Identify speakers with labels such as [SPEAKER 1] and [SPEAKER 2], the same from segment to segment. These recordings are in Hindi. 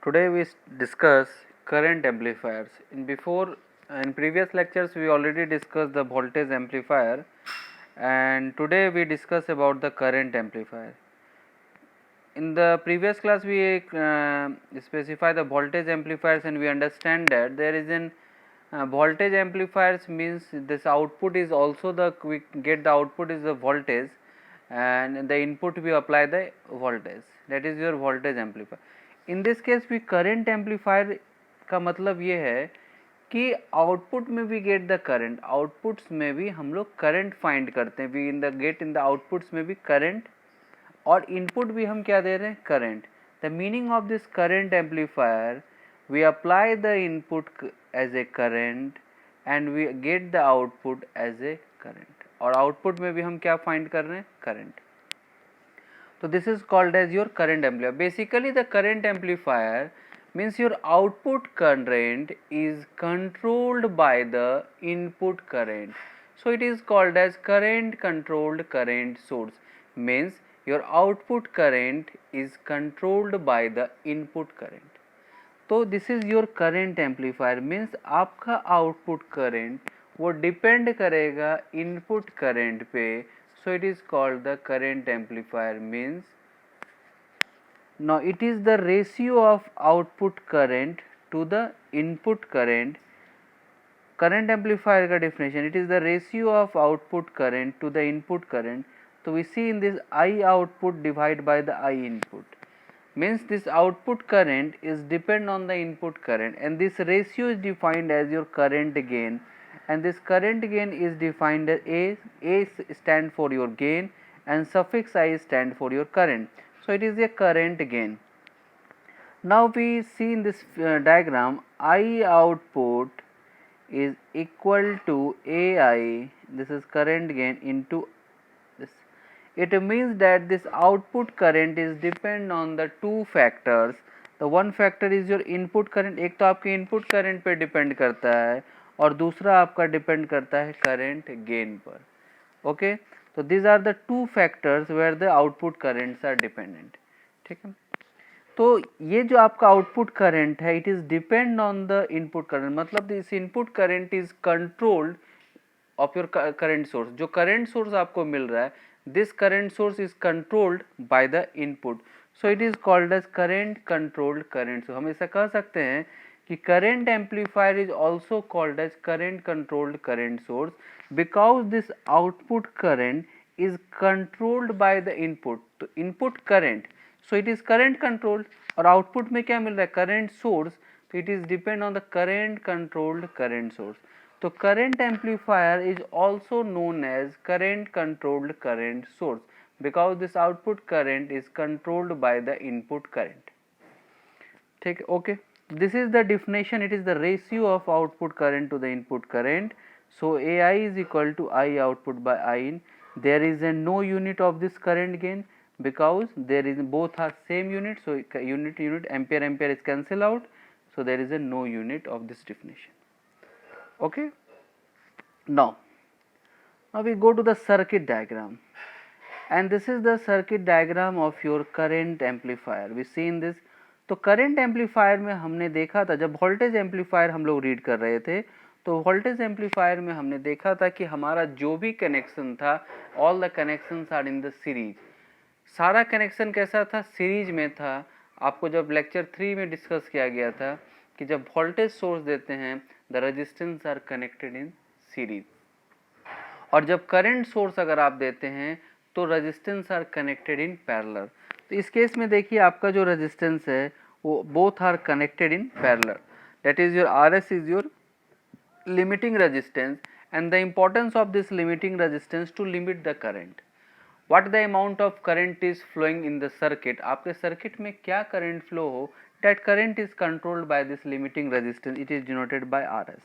[SPEAKER 1] Today we discuss current amplifiers. In previous lectures we already discussed the voltage amplifier, and today we discuss about the current amplifier. In the previous class we specify the voltage amplifiers, and we understand that there is an voltage amplifiers means this output is also we get the output is the voltage, and the input we apply the voltage, that is your voltage amplifier. In this case we current amplifier का मतलब ये है कि आउटपुट में भी गेट द करंट, आउटपुट्स में भी हम लोग करंट फाइंड करते हैं, we in the get in the outputs में भी करंट, और इनपुट भी हम क्या दे रहे हैं, current. The meaning of this current amplifier, we apply the input as a current and we get the output as a current, और आउटपुट में भी हम क्या फाइंड कर रहे हैं, current. So this is called as your current amplifier. Basically the current amplifier means your output current is controlled by the input current. So it is called as current controlled current source, means your output current is controlled by the input current. तो this is your current amplifier, means आपका आउटपुट करंट वो डिपेंड करेगा इनपुट करंट पे. So it is called the current amplifier. Means now it is the ratio of output current to the input current. Current amplifier का definition, it is the ratio of output current to the input current. तो we see in this I output divide by the I input, means this output current is depend on the input current, and this ratio is defined as your current gain, and this current gain is defined as a stand for your gain and suffix I stand for your current. So it is a current gain. Now we see in this diagram, I output is equal to AI, this is current gain, into this. It means that this output current is depend on the two factors. The one factor is your input current, एक तो आपके input current पे depend करता है और दूसरा आपका depend करता है current gain पर. Okay, so these are the two factors where the output currents are dependent. ठीक है, तो ये जो आपका आउटपुट करंट है, it is depend on the input current, मतलब this input current is controlled of your current source. जो करंट सोर्स आपको मिल रहा है, this current source is controlled by the input. So it is called as current controlled current source. हम ऐसा कह सकते हैं कि current amplifier is also called as current controlled current source because this output current is controlled by the input. तो input current, so it is current controlled, और आउटपुट में क्या मिल रहा है, करंट सोर्स. तो it is depend on the current controlled current source. तो current amplifier is also known as current controlled current source because this output current is controlled by the input current. ठीक है, okay. This is the definition, it is the ratio of output current to the input current. So A I is equal to I output by I in. There is a no unit of this current gain because there is both are same unit, so unit ampere is cancel out, so there is a no unit of this definition. Okay, now we go to the circuit diagram, and this is the circuit diagram of your current amplifier. We see in this, तो करंट एम्पलीफायर में हमने देखा था, जब वोल्टेज एम्पलीफायर हम लोग रीड कर रहे थे, तो वोल्टेज एम्पलीफायर में हमने देखा था कि हमारा जो भी कनेक्शन था, all the connections are in the series. सारा कनेक्शन कैसा था, सीरीज में था. आपको जब लेक्चर 3 में डिस्कस किया गया था कि जब वोल्टेज सोर्स देते हैं, the resistance R connected in series, और जब करंट सोर्स अगर आप देते हैं तो resistance R connected in parallel. तो इस केस में देखिए आपका जो रेजिस्टेंस है वो both are connected in parallel. That is your R S is your limiting resistance, and the importance of this limiting resistance to limit the current. What the amount of current is flowing in the circuit, आपके सर्किट में क्या करंट फ्लो हो, that current is controlled by this limiting resistance, it is denoted by RS.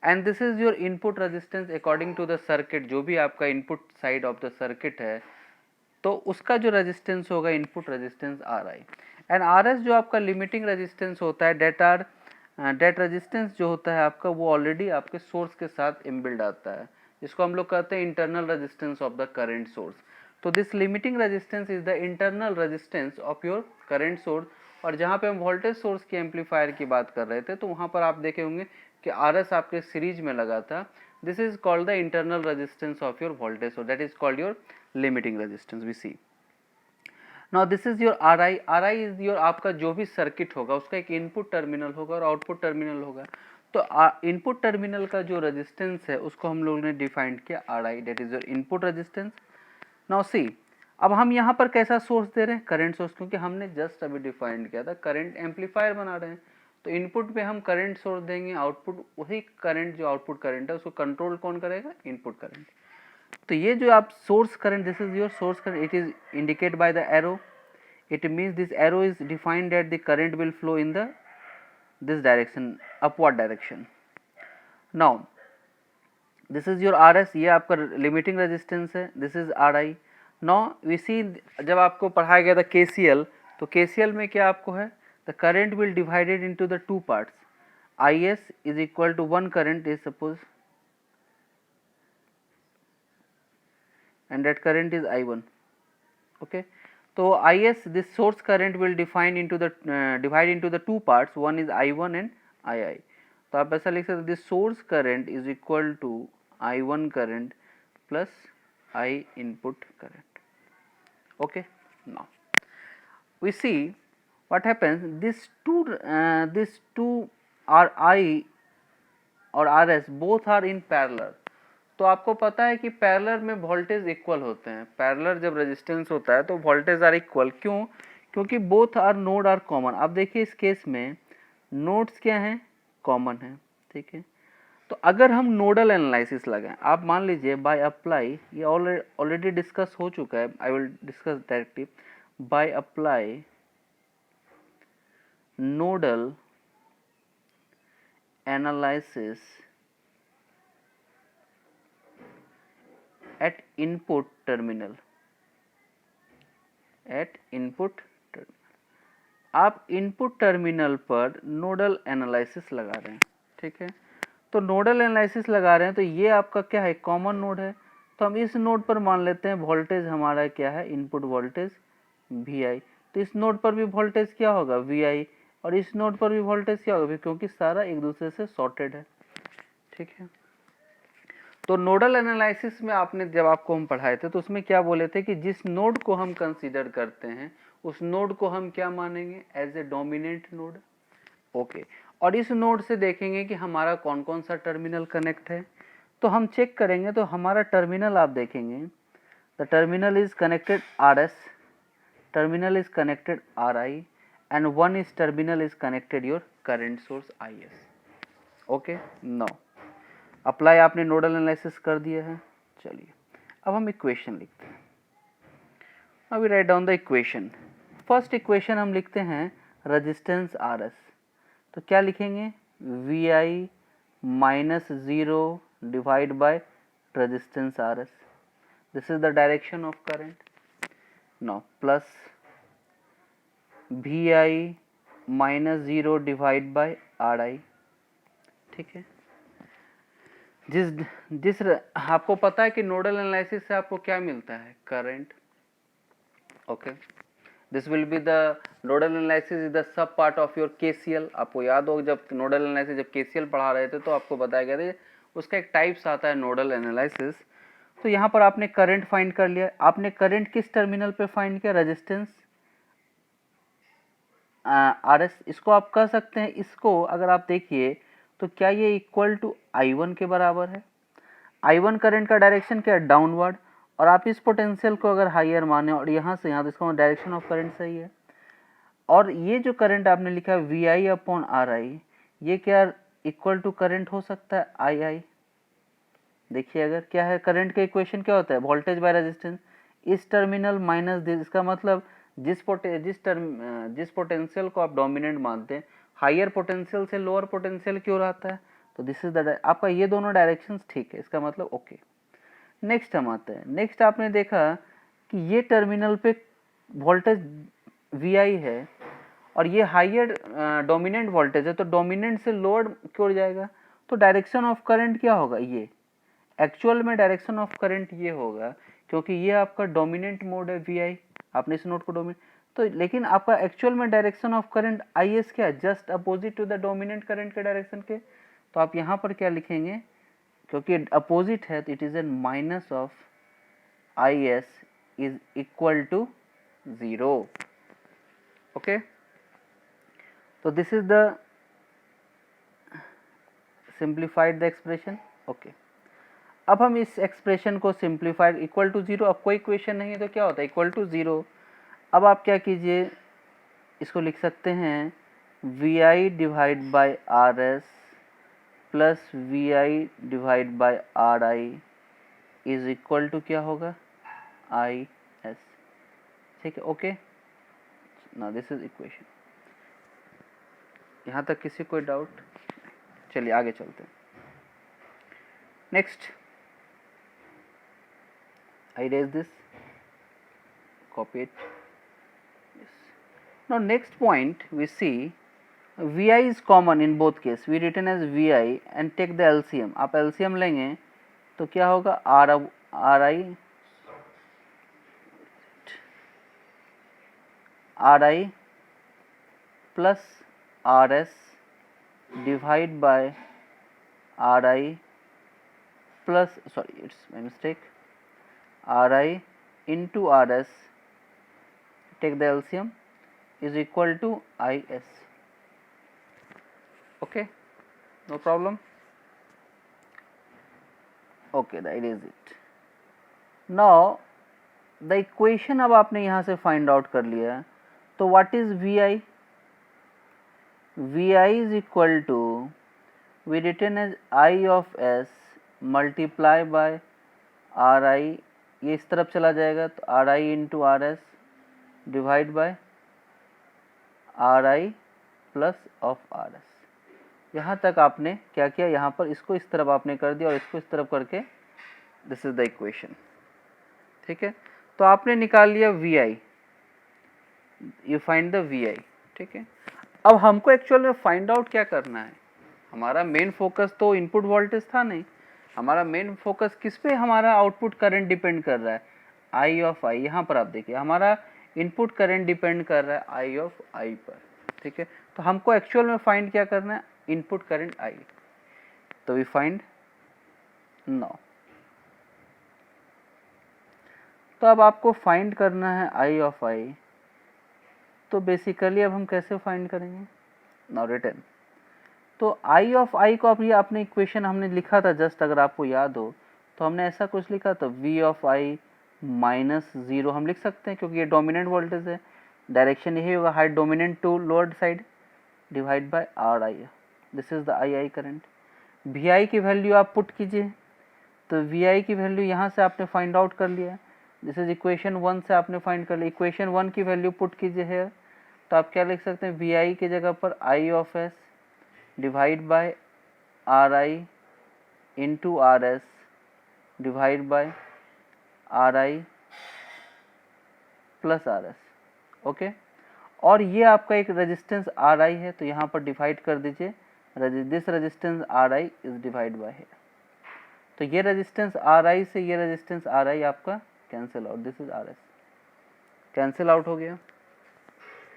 [SPEAKER 1] and this is your input resistance according to the circuit. जो भी आपका input side of the circuit है, तो उसका जो रेजिस्टेंस होगा input resistance RI, and RS जो आपका लिमिटिंग रेजिस्टेंस होता है, डेट रेजिस्टेंस जो होता है आपका, वो ऑलरेडी आपके सोर्स के साथ इनबिल्ड आता है, जिसको हम लोग कहते हैं internal resistance of the current source. तो this limiting resistance is the internal resistance of your current source, और जहाँ पे हम वोल्टेज सोर्स के एम्पलीफायर की बात कर रहे थे तो वहाँ पर आप देखे होंगे कि RS आपके सीरीज में लगा था. This is called the internal resistance of your voltage source, that is called your limiting resistance. We see now this is your RI. RI is your आपका जो भी सर्किट होगा उसका एक इनपुट टर्मिनल होगा और आउटपुट टर्मिनल होगा. तो इनपुट टर्मिनल का जो रेजिस्टेंस है उसको हम लोगों ने डिफाइंड किया RI, that is your input resistance. Now see, अब हम यहाँ पर कैसा सोर्स दे रहे हैं, करंट सोर्स, क्योंकि हमने जस्ट अभी डिफाइंड किया था करंट एम्पलीफायर बना रहे हैं. तो इनपुट पे हम करंट सोर्स देंगे, आउटपुट वही करंट जो आउटपुट करंट है उसको कंट्रोल कौन करेगा, इनपुट करंट. तो ये जो आप source current, this is your source current, it is indicate by the arrow. It means this arrow is defined that the current will flow in the this direction, upward direction. Now this is your RS, ये आपका लिमिटिंग रेजिस्टेंस है. This is RI. Now we see, जब आपको पढ़ाया गया था KCL, तो KCL में क्या आपको है, the current will divided into the two parts. IS is equal to one current is suppose and that current is I1. Okay, so IS, this source current will divide into the two parts, one is I1 and II. तो आप ऐसा लिख सकते, this source current is equal to I1 current plus I input current. Okay, now we see what happens, these two are I और RS both are in parallel. तो आपको पता है कि पैरेलल में वोल्टेज इक्वल होते हैं. पैरेलल जब रेजिस्टेंस होता है तो वोल्टेज आर इक्वल. क्यों? क्योंकि both are node are common. आप देखिए इस केस में नोड्स क्या हैं, कॉमन है. ठीक है, तो अगर हम नोडल एनालिसिस लगाएं, आप मान लीजिए बाय अप्लाई, ये ऑलरेडी डिस्कस हो चुका है, I will discuss directly. Bye apply nodal analysis at input terminal, आप इनपुट टर्मिनल पर नोडल एनालिसिस लगा रहे हैं. ठीक है, तो नोडल एनालिसिस लगा रहे हैं तो ये आपका क्या है, कॉमन नोड है. तो हम इस नोड पर मान लेते हैं वोल्टेज हमारा क्या है, इनपुट वोल्टेज VI. तो इस नोड पर भी वोल्टेज क्या होगा, VI, और इस नोड पर भी वोल्टेज क्या होगा, क्योंकि सारा एक दूसरे से सॉर्टेड है. ठीक है, तो नोडल एनालिसिस में आपने जब आपको हम पढ़ाए थे तो उसमें क्या बोले थे कि जिस नोड को हम कंसीडर करते हैं उस नोड को हम क्या मानेंगे, as a dominant node. Okay, और इस नोड से देखेंगे कि हमारा कौन कौन सा टर्मिनल कनेक्ट है. तो हम चेक करेंगे तो हमारा टर्मिनल आप देखेंगे, the terminal is connected RS, terminal is connected RI, and one is terminal is connected your current source IS. Okay, now apply आपने नोडल एनालिसिस कर दिया है. चलिए अब हम इक्वेशन लिखते हैं. अब we write down the equation. First equation हम लिखते हैं रेजिस्टेंस RS. तो क्या लिखेंगे, VI minus 0 divide by resistance RS. This is the direction of current. Now plus VI minus 0 divide by RI. ठीक है, जिस आपको पता है कि नोडल एनालिसिस से आपको क्या मिलता है, current. Okay, this will be the nodal analysis is the sub part of your KCL. आपको याद हो जब नोडल एनालिसिस जब KCL पढ़ा रहे थे तो आपको बताया गया था उसका एक टाइप्स आता है नोडल एनालिसिस. तो यहाँ पर आपने करंट फाइंड कर लिया. आपने करंट किस टर्मिनल पे फाइंड किया, रेजिस्टेंस RS. इसको आप कह सकते हैं, इसको अगर आप देखिए तो क्या ये इक्वल टू I1 के बराबर है. I1 करंट का डायरेक्शन क्या है, डाउनवर्ड. और आप इस पोटेंशियल को अगर हायर माने और यहाँ से यहाँ, तो इसका डायरेक्शन ऑफ करंट सही है. और ये जो करंट आपने लिखा है VI अपॉन RI, ये क्या इक्वल टू करंट हो सकता है II. देखिए अगर क्या है, करंट का इक्वेशन क्या होता है, वोल्टेज बाय रेजिस्टेंस. इस टर्मिनल माइनस दिस, इसका मतलब जिस पोटेंशियल को आप डोमिनेंट मानते हैं, हायर पोटेंशियल से लोअर पोटेंशियल क्यों रहता है. तो दिस इज द आपका ये दोनों डायरेक्शंस ठीक है, इसका मतलब ओके. नेक्स्ट हम आते हैं. नेक्स्ट आपने देखा कि ये टर्मिनल पे वोल्टेज VI है और ये हायर डोमिनेंट वोल्टेज है, तो डोमिनेंट से लोअर क्यों जाएगा. तो डायरेक्शन ऑफ करंट क्या होगा, ये एक्चुअल में डायरेक्शन ऑफ करंट ये होगा, क्योंकि ये आपका डोमिनेंट मोड है VI. आपने इस नोड को डोमिनेंट, तो लेकिन आपका एक्चुअल में direction of current I S क्या है, just opposite to the dominant current के डायरेक्शन के। तो आप यहाँ पर क्या लिखेंगे, क्योंकि अपोजिट है तो it is an minus of I S is equal to 0। Okay, तो this is the simplified the expression. Okay, अब हम इस एक्सप्रेशन को सिंप्लीफाइड इक्वल टू 0, अब कोई इक्वेशन नहीं है तो क्या होता है इक्वल टू 0। अब आप क्या कीजिए, इसको लिख सकते हैं V I divide by R S plus V I divide by R I is equal to क्या होगा आई एस। ठीक है, okay, now this is equation. यहाँ तक किसी कोई डाउट? चलिए आगे चलते हैं। Next, I erase this, copy it. Yes. Now next point we see Vi is common in both case. We written as Vi and take the LCM. आप LCM लेंगे तो क्या होगा RI plus RS divide by RI plus, sorry it's my mistake, RI into RS, take the LCM, is equal to IS. Okay, no problem. Okay, that is it. Now the equation अब आपने यहाँ से find out कर लिया, तो what is VI? VI is equal to, we written as I of S multiply by RI, ये इस तरफ चला जाएगा तो are I into R S divide by R I plus of R S. यहाँ तक आपने क्या किया, यहाँ पर इसको इस तरफ आपने कर दिया और इसको इस तरफ करके दिस इज द इक्वेशन। ठीक है, तो आपने निकाल लिया V I, you find the V I. ठीक है, अब हमको एक्चुअल में फाइंड आउट क्या करना है, हमारा मेन फोकस तो इनपुट वोल्टेज था नहीं, हमारा मेन फोकस किस पे, हमारा आउटपुट करंट डिपेंड कर रहा है आई ऑफ आई। यहाँ पर आप देखिए हमारा इनपुट करंट डिपेंड कर रहा है आई ऑफ आई पर। ठीक है, तो हमको एक्चुअल में फाइंड क्या करना है, इनपुट करंट आई। तो वी फाइंड नाउ, तो अब आपको फाइंड करना है आई ऑफ आई। तो बेसिकली अब हम कैसे फाइंड करेंगे, नाउ रिटन, तो आई ऑफ आई को अब ये अपने इक्वेशन हमने लिखा था जस्ट, अगर आपको याद हो तो हमने ऐसा कुछ लिखा था वी ऑफ आई माइनस 0 हम लिख सकते हैं, क्योंकि ये डोमिनेंट वोल्टेज है, डायरेक्शन यही होगा high dominant to lower side divide by R I. This is the I I current. V I की वैल्यू आप पुट कीजिए, तो वी आई की वैल्यू यहाँ से आपने फाइंड आउट कर लिया, दिस इज इक्वेशन 1 से आपने फाइंड कर लिया। इक्वेशन 1 की वैल्यू पुट कीजिए है, तो आप क्या लिख सकते हैं, वी आई की जगह पर I of S divide by R I into R S divide by R I plus R S. Okay, और ये आपका एक रेजिस्टेंस आर आई है, तो यहाँ पर डिवाइड कर दीजिए, this resistance R I is divide by है, तो ये रेजिस्टेंस आर आई से ये रेजिस्टेंस आर आई आपका cancel out, this is R S, cancel out हो गया।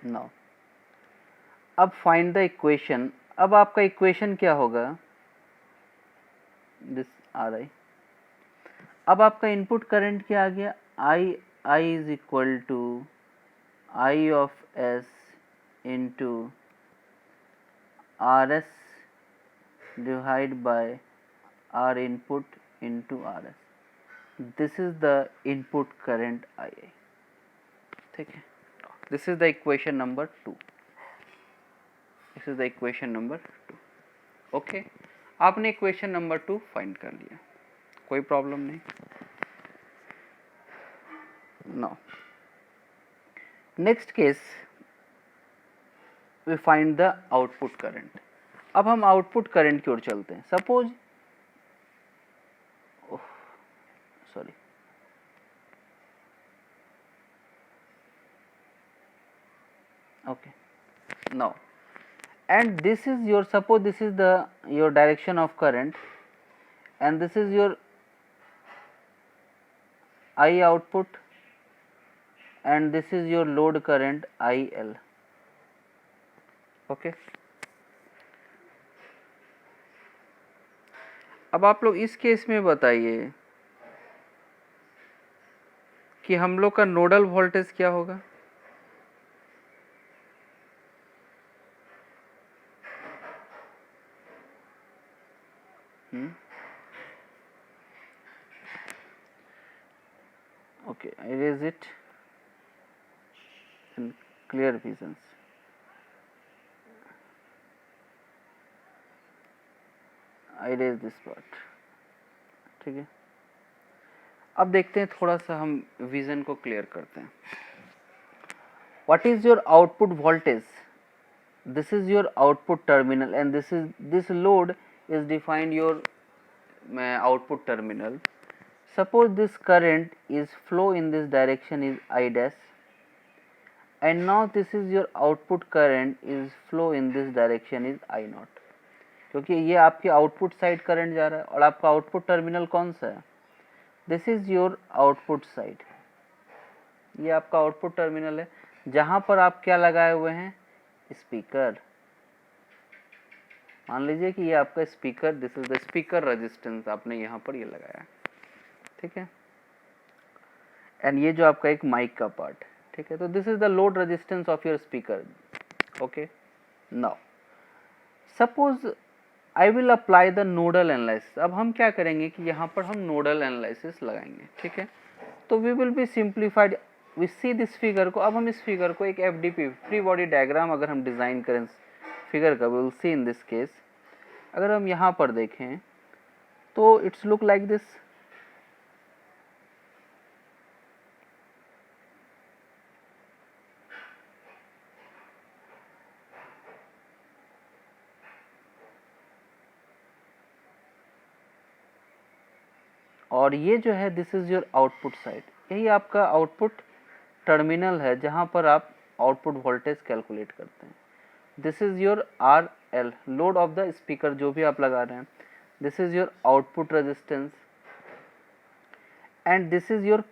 [SPEAKER 1] नाउ अब फाइंड द इक्वेशन, अब आपका इक्वेशन क्या होगा, दिस आर आई। अब आपका इनपुट करंट क्या आ गया, I I is equal to I of S into R S divide by R input into R S. This is the input current I I. ठीक है, this is the equation number 2, this is the equation number 2। Okay, आपने इक्वेशन नंबर 2 फाइंड कर लिया, कोई प्रॉब्लम नहीं। Now next case we find the output current. अब हम आउटपुट करंट की ओर चलते हैं। Suppose, sorry, okay, now, and this is your, suppose this is the your direction of current and this is your I output and this is your load current IL. Okay अब आप लोग इस केस में बताइए कि हम लोग का नोडल वोल्टेज क्या होगा। Okay, I erase it in clear visions. I erase this part. ठीक है, अब देखते हैं थोड़ा सा हम विजन को क्लियर करते हैं। What is your output voltage? This is your output terminal and this load is defined your output terminal. Suppose this current is flow in this direction is I dash, and now this is your output current is flow in this direction is I naught, क्योंकि ये आपके आउटपुट साइड करंट जा रहा है और आपका आउटपुट टर्मिनल कौन सा है, this is your output side, ये आपका आउटपुट टर्मिनल है जहाँ पर आप क्या लगाए हुए हैं, स्पीकर। मान लीजिए कि ये आपका speaker, this is the speaker resistance, आपने यहाँ पर ये लगाया, ठीक है, एंड ये जो आपका एक माइक का पार्ट, ठीक है, तो this is the load resistance of your speaker. Okay, now suppose I will apply the nodal analysis. अब हम क्या करेंगे कि यहाँ पर हम नोडल एनालिसिस लगाएंगे, ठीक है, तो we will be simplified, we see this figure को। अब हम इस फिगर को एक एफडीपी फ्री बॉडी डायग्राम अगर हम डिज़ाइन करें फिगर का, we will see in this case, अगर हम यहाँ पर देखें तो इट्स लुक लाइक दिस। और ये जो है this is your output side, यही आपका आउटपुट टर्मिनल है जहाँ पर आप आउटपुट वोल्टेज कैलकुलेट करते हैं। This is your R L, load of the speaker जो भी आप लगा रहे हैं, this is your output resistance and this is your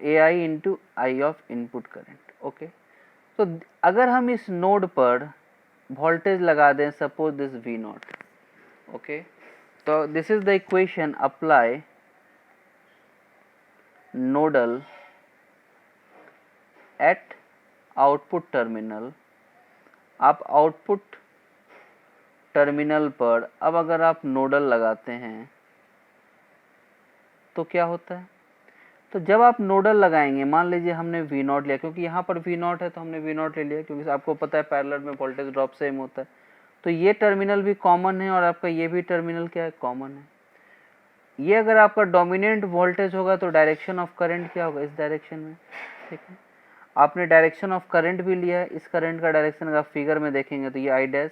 [SPEAKER 1] A I into I of input current. Okay, तो अगर हम इस नोड पर वोल्टेज लगा दें, suppose this V naught, okay, तो this is the equation, apply nodal at output terminal. आप आउटपुट टर्मिनल पर अब अगर आप नोडल लगाते हैं तो क्या होता है, तो जब आप नोडल लगाएंगे, मान लीजिए हमने वी नॉट लिया, क्योंकि यहाँ पर वी नॉट है तो हमने वी नॉट ले लिया, क्योंकि आपको पता है पैरेलल में वोल्टेज ड्रॉप सेम होता है, तो ये टर्मिनल भी कॉमन है और आपका ये भी टर्मिनल क्या है, कॉमन है। ये अगर आपका डोमिनेंट वोल्टेज होगा तो डायरेक्शन ऑफ करंट क्या होगा, इस डायरेक्शन में, ठीक है। आपने डायरेक्शन ऑफ करंट भी लिया है, इस करंट का डायरेक्शन अगर आप फिगर में देखेंगे तो ये आई डैश,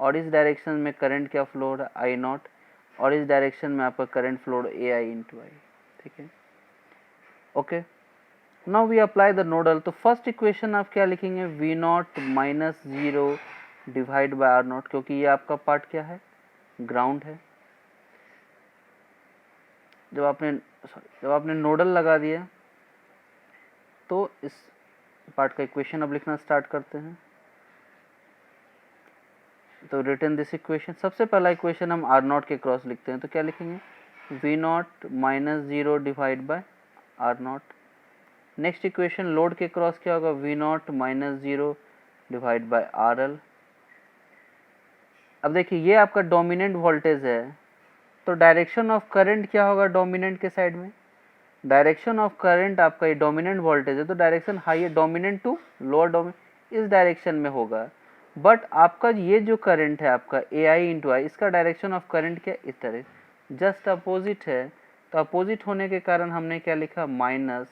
[SPEAKER 1] और इस डायरेक्शन में करंट क्या फ्लो हो रहा है, आई नॉट, और इस डायरेक्शन में आपका current flow A I into I, ठीक है। Okay, now we apply the nodal. तो फर्स्ट इक्वेशन आप क्या लिखेंगे, V not minus 0 divide by R not, क्योंकि ये आपका पार्ट क्या है, ग्राउंड है। जब आपने नोडल लगा दिया तो इस पार्ट का इक्वेशन अब लिखना स्टार्ट करते हैं। तो रिटर्न दिस इक्वेशन, सबसे पहला इक्वेशन हम आर नॉट के क्रॉस लिखते हैं, तो क्या लिखेंगे, V not minus 0 divide by R not. Next equation load के क्रॉस क्या होगा, V not minus 0 divide by R L. अब देखिए ये आपका डोमिनेंट वोल्टेज है, तो डायरेक्शन ऑफ करंट क्या होगा डोमिनेंट के साइड में, डायरेक्शन ऑफ करंट आपका ये डोमिनेंट वोल्टेज है तो direction high, dominant to lower dominant, इस डायरेक्शन में होगा। बट आपका ये जो करंट है आपका ए आई इंटू आई, इसका डायरेक्शन ऑफ करंट क्या, इस तरह, जस्ट अपोजिट है, तो अपोजिट होने के कारण हमने क्या लिखा, माइनस,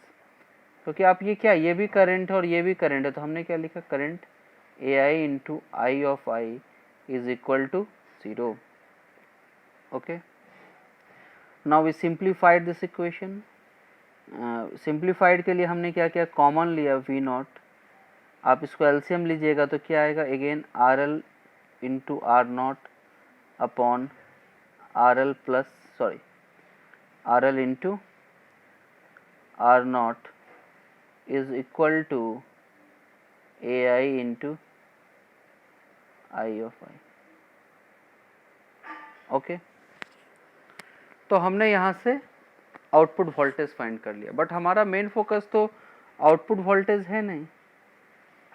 [SPEAKER 1] क्योंकि आप ये क्या, ये भी करंट है और ये भी करंट है, तो हमने क्या लिखा, current A I into I of I is equal to 0। Okay, now we simplified this equation. Simplified के लिए हमने क्या किया, कॉमन लिया वी नॉट, आप इसको एलसीएम लीजिएगा तो क्या आएगा, again R L into R not upon R L plus, sorry, R L into R not is equal to A I into I of I. Okay, तो हमने यहाँ से आउटपुट वोल्टेज फाइंड कर लिया, बट हमारा मेन फोकस तो आउटपुट वोल्टेज है नहीं।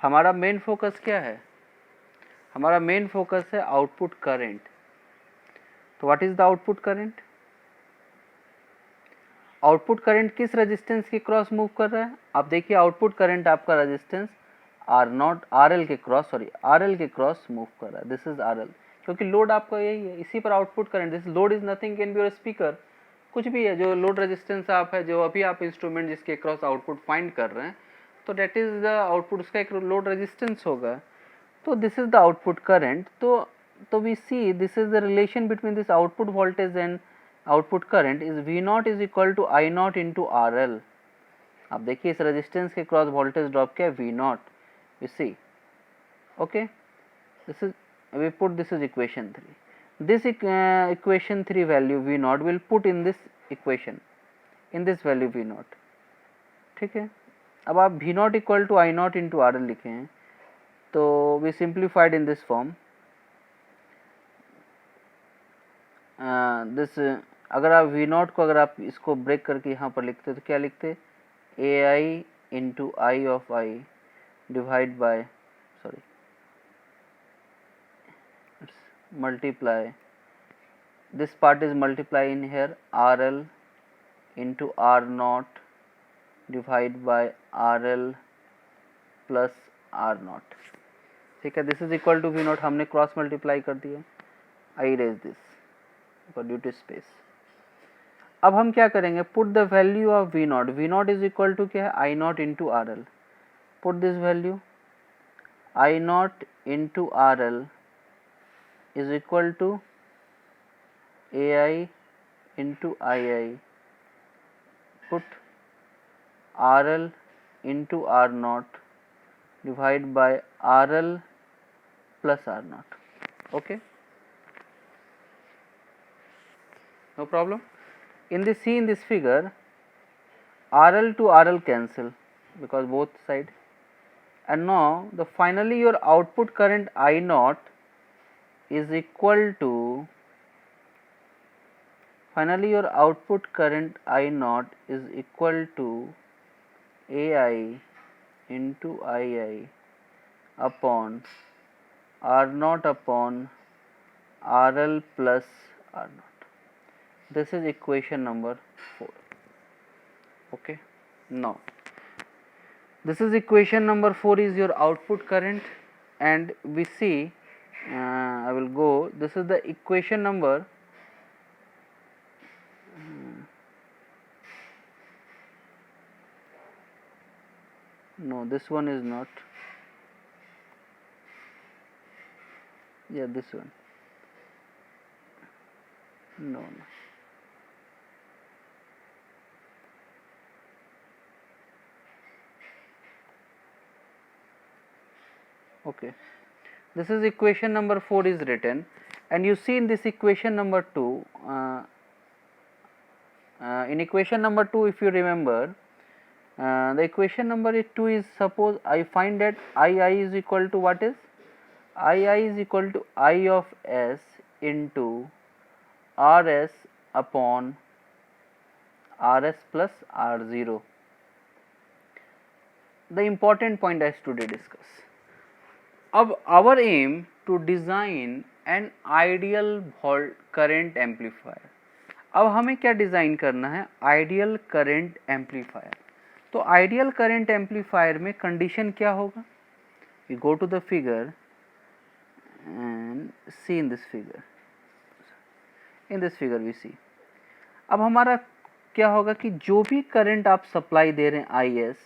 [SPEAKER 1] हमारा मेन फोकस क्या है? हमारा मेन फोकस है आउटपुट करंट। तो what is the output current? Output current किस रेजिस्टेंस के क्रॉस मूव कर रहा है? आप देखिए, आउटपुट करंट आपका रेजिस्टेंस RL के क्रॉस मूव कर रहा है। दिस इज RL, क्योंकि लोड आपका यही है, इसी पर output current. This load is nothing can be your speaker, कुछ भी है जो लोड रेजिस्टेंस आप है, जो अभी आप इंस्ट्रूमेंट जिसके क्रॉस आउटपुट फाइंड कर रहे हैं, तो डेट इज द आउटपुट, उसका एक लोड रेजिस्टेंस होगा। तो this is the output current. तो we see this is the relation between this output voltage and output current is V naught is equal to I naught into RL। आप देखिए, इस रेजिस्टेंस के क्रॉस वोल्टेज ड्रॉप क्या है? V not. You see, okay, this is, we put, this is equation 3. This equation 3 value V naught will put in this equation, in this value V naught. ठीक है, अब आप V naught equal to I naught into RL लिखे हैं, तो we simplified in this form. this अगर आप V naught को, अगर आप इसको ब्रेक करके यहाँ पर लिखते तो क्या लिखते? AI into I of I divide by, sorry, it's multiply, this part is multiply in here, RL into R naught divide by RL plus R naught। ठीक है, दिस इज इक्वल टू V naught, हमने क्रॉस मल्टीप्लाई कर दिया। I raise this for due to space. अब हम क्या करेंगे? Put the value of V naught। V naught is equal to क्या है? I naught into RL। Put this value I naught into RL is equal to AI into II. Put RL into R naught divide by RL plus R naught. Okay, no problem. In this figure, RL to RL cancel because both side, and now the finally your output current I naught is equal to, finally your output current I naught is equal to AI into II upon R naught upon RL plus R naught. This is equation number 4. Okay, now this is equation number 4 is your output current, and we see, I will go, this is the equation number, no, this one is not, yeah, this one, no. Okay, this is equation number 4 is written, and you see in this equation number 2, in equation number 2, if you remember, the equation number 2 is, suppose I find that II is equal to, what is? II is equal to I of S into RS upon RS plus R0. The important point I today discuss. अब our aim to design an ideal current amplifier. अब हमें क्या डिज़ाइन करना है? Ideal current amplifier. तो आइडियल करंट एम्पलीफायर में कंडीशन क्या होगा? We go to the figure and see in this figure, in this figure we see. अब हमारा क्या होगा कि जो भी करंट आप सप्लाई दे रहे हैं आई एस,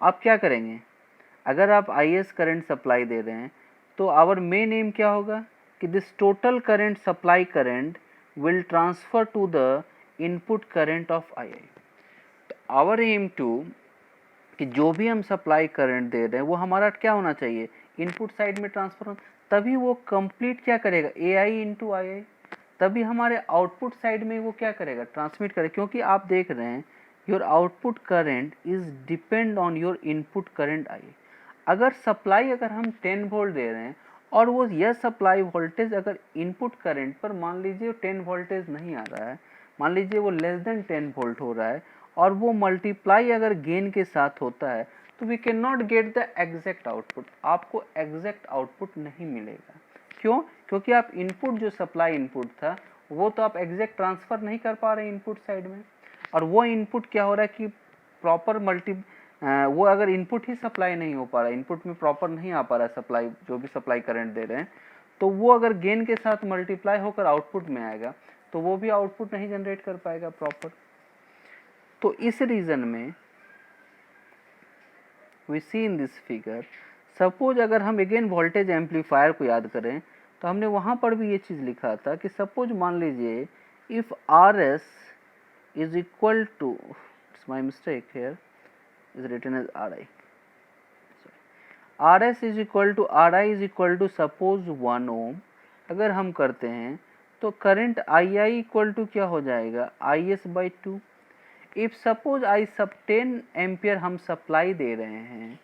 [SPEAKER 1] आप क्या करेंगे? अगर आप आई एस करंट सप्लाई दे रहे हैं तो आवर मेन एम क्या होगा कि this total current supply current will transfer to the input current of II. तो our aim to कि जो भी हम सप्लाई करंट दे रहे हैं वो हमारा क्या होना चाहिए? इनपुट साइड में ट्रांसफर हो, तभी वो कंप्लीट क्या करेगा? AI इंटू आई, तभी हमारे आउटपुट साइड में वो क्या करेगा? ट्रांसमिट करेगा। क्योंकि आप देख रहे हैं your output current is depend on your input current आई। अगर सप्लाई अगर हम 10 वोल्ट दे रहे हैं और वो यह सप्लाई वोल्टेज अगर इनपुट करंट पर मान लीजिए 10 वोल्टेज नहीं आ रहा है, मान लीजिए वो लेस देन 10 वोल्ट हो रहा है और वो मल्टीप्लाई अगर गेन के साथ होता है, तो we can not get the exact output. आपको एग्जैक्ट आउटपुट नहीं मिलेगा। क्यों? क्योंकि आप इनपुट जो सप्लाई इनपुट था वो तो आप एग्जैक्ट ट्रांसफर नहीं कर पा रहे इनपुट साइड में, और वो इनपुट क्या हो रहा है कि प्रॉपर वो अगर इनपुट ही सप्लाई नहीं हो पा रहा है, इनपुट में प्रॉपर नहीं आ पा रहा है सप्लाई, जो भी सप्लाई करंट दे रहे हैं, तो वो अगर गेन के साथ मल्टीप्लाई होकर आउटपुट में आएगा तो वो भी आउटपुट नहीं जनरेट कर पाएगा प्रॉपर। तो इस रीजन में we see in this figure, suppose अगर हम अगेन वोल्टेज एम्पलीफायर को याद करें तो हमने वहां पर भी ये चीज लिखा था कि सपोज मान लीजिए if R S is equal to, it's my mistake here, is written as Ri. Sorry. Rs is equal to Ri is equal to suppose 1 ohm अगर हम करते हैं तो करंट Ii इक्वल टू क्या हो जाएगा Is by 2। If suppose I सब 10 एम्पियर हम सप्लाई दे रहे हैं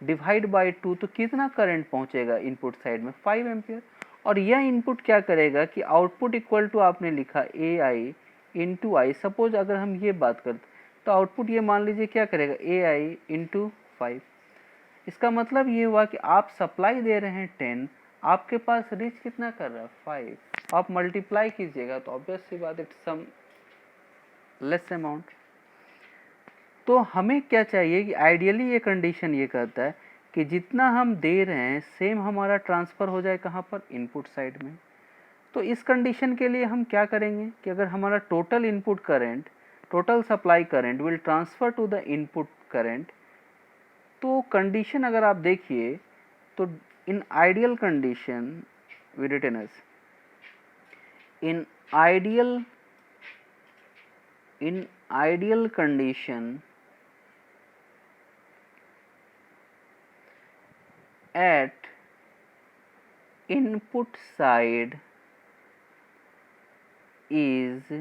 [SPEAKER 1] डिवाइड बाई 2 तो कितना करंट पहुंचेगा इनपुट साइड में 5 एम्पियर। और यह इनपुट क्या करेगा कि आउटपुट इक्वल टू आपने लिखा AI इंटू आई। सपोज अगर हम ये बात करते तो आउटपुट ये मान लीजिए क्या करेगा AI इंटू 5। इसका मतलब ये हुआ कि आप सप्लाई दे रहे हैं 10, आपके पास रीच कितना कर रहा है 5, आप मल्टीप्लाई कीजिएगा तो ऑब्वियस सी बात इट्स सम लेस अमाउंट। तो हमें क्या चाहिए कि आइडियली ये कंडीशन ये कहता है कि जितना हम दे रहे हैं सेम हमारा ट्रांसफ़र हो जाए कहाँ पर इनपुट साइड में। तो इस कंडीशन के लिए हम क्या करेंगे कि अगर हमारा total input current, total supply current will transfer to the input current, तो कंडीशन अगर आप देखिए तो in ideal condition we written as in ideal condition at input side is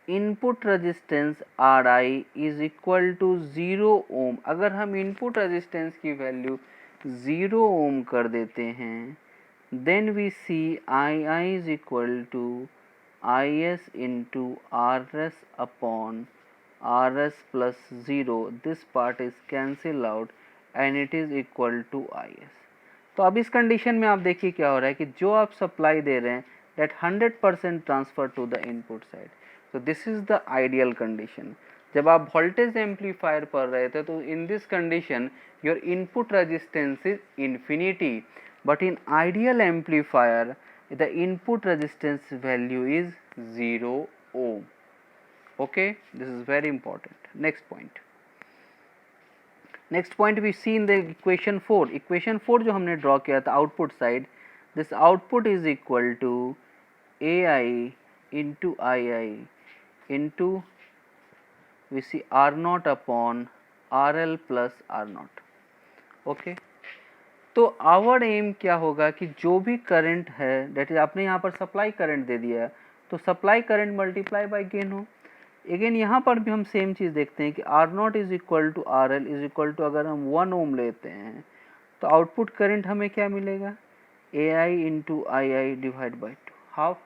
[SPEAKER 1] input resistance Ri is equal to 0 ohm. अगर हम इनपुट रेजिस्टेंस की वैल्यू 0 ओम कर देते हैं then we see I is equal to Is into Rs upon Rs plus 0। This part is cancel out and it is equal to Is। तो अब इस कंडीशन में आप देखिए क्या हो रहा है कि जो आप सप्लाई दे रहे हैं that 100% transfer to the input side. तो this is the ideal condition. जब आप वोल्टेज एम्पलीफायर पढ़ रहे थे तो in this condition your input resistance is infinity, but in ideal amplifier the input resistance value is 0 ohm. Okay, this is very important. Next point, next point we see in the equation 4। Equation 4 जो हमने ड्रॉ किया था output side, this output is equal to AI into II into we see R0 upon RL plus R0। Okay, तो आवर एम क्या होगा कि जो भी करंट है डेट इज आपने यहाँ पर सप्लाई करंट दे दिया है तो supply current multiply by gain हो। अगेन यहाँ पर भी हम सेम चीज़ देखते हैं कि R0 is equal to RL is equal to अगर हम 1 ओम लेते हैं तो आउटपुट करंट हमें क्या मिलेगा AI into II divide by 2 half.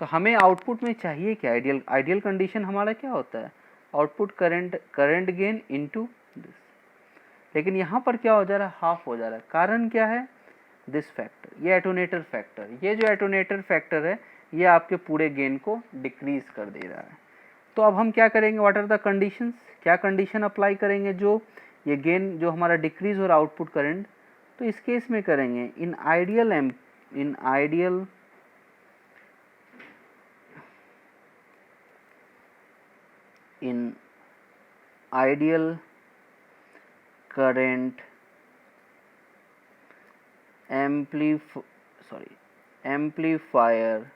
[SPEAKER 1] तो हमें आउटपुट में चाहिए क्या आइडियल कंडीशन हमारा क्या होता है output current gain into this, लेकिन यहाँ पर क्या हो जा रहा है हाफ हो जा रहा है। कारण क्या है दिस फैक्टर, ये एटोनेटर फैक्टर, ये जो एटोनेटर फैक्टर है ये आपके पूरे गेन को डिक्रीज कर दे रहा है। तो अब हम क्या करेंगे, व्हाट आर द कंडीशंस, क्या कंडीशन अप्लाई करेंगे जो ये गेन जो हमारा डिक्रीज हो रहा आउटपुट करंट, तो इस केस में करेंगे in ideal current amplifier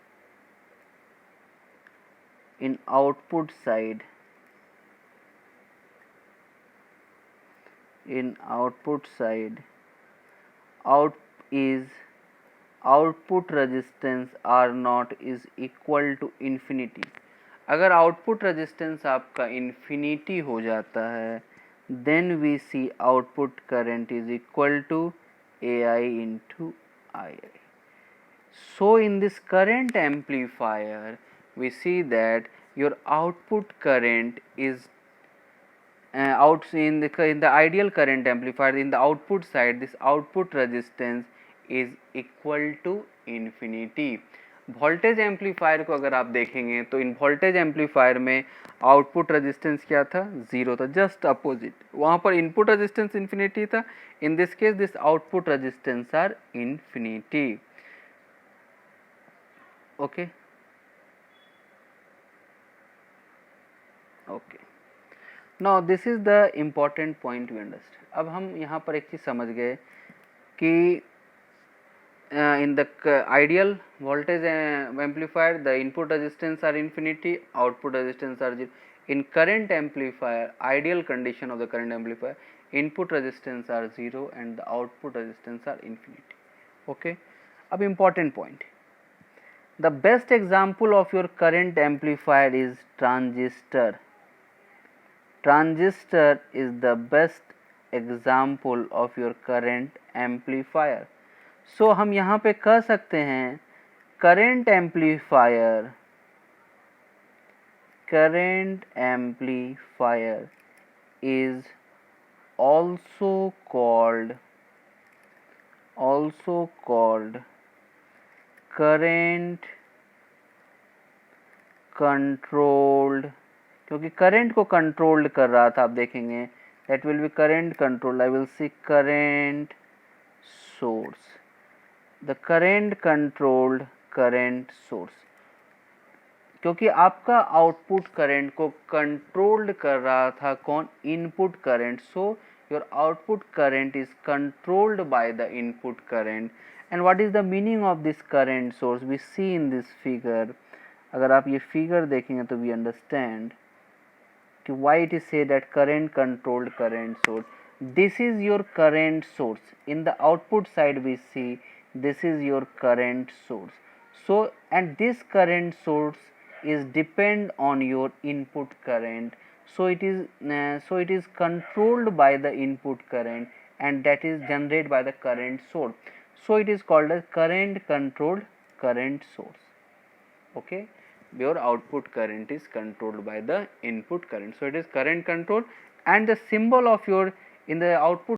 [SPEAKER 1] in output side, output resistance R0 is equal to infinity। अगर आउटपुट रेजिस्टेंस आपका इन्फिनिटी हो जाता है then we see output current is equal to AI into II. So in this current amplifier we see that your output current is in the ideal current amplifier, in the output side this output resistance is equal to infinity. Voltage amplifier को अगर आप देखेंगे तो इन वोल्टेज एम्पलीफायर में आउटपुट रेजिस्टेंस क्या था, जीरो था, जस्ट अपोजिट. वहाँ पर इनपुट रेजिस्टेंस इन्फिनिटी था. In this case this output resistance are infinity. Okay okay, now this is the important point we understand. अब हम यहाँ पर एक चीज़ समझ गए कि in the ideal voltage amplifier the input resistance are infinity, output resistance are 0. In current amplifier, ideal condition of the current amplifier, input resistance are 0 and the output resistance are infinity. Okay, अब important point, the best example of your current amplifier is transistor. Transistor is the best example of your current amplifier. सो हम यहाँ पे कह सकते हैं current amplifier is also called current controlled, क्योंकि करंट को कंट्रोल्ड कर रहा था. आप देखेंगे that will be current controlled. I will see current source, the current controlled current source, क्योंकि आपका आउटपुट करंट को कंट्रोल्ड कर रहा था कौन, input current. So your output current is controlled by the input current. And what is the meaning of this current source, we see in this figure. अगर आप ये फिगर देखेंगे तो वी अंडरस्टैंड कि why it is say that current controlled current source. This is your current source. In the output side we see this is your current source. So and this current source is depend on your input current. So it is controlled by the input current and that is generated by the current source. So it is called as current controlled current source. Okay, your output current is controlled by the input current. So it is current control and the symbol of your in the output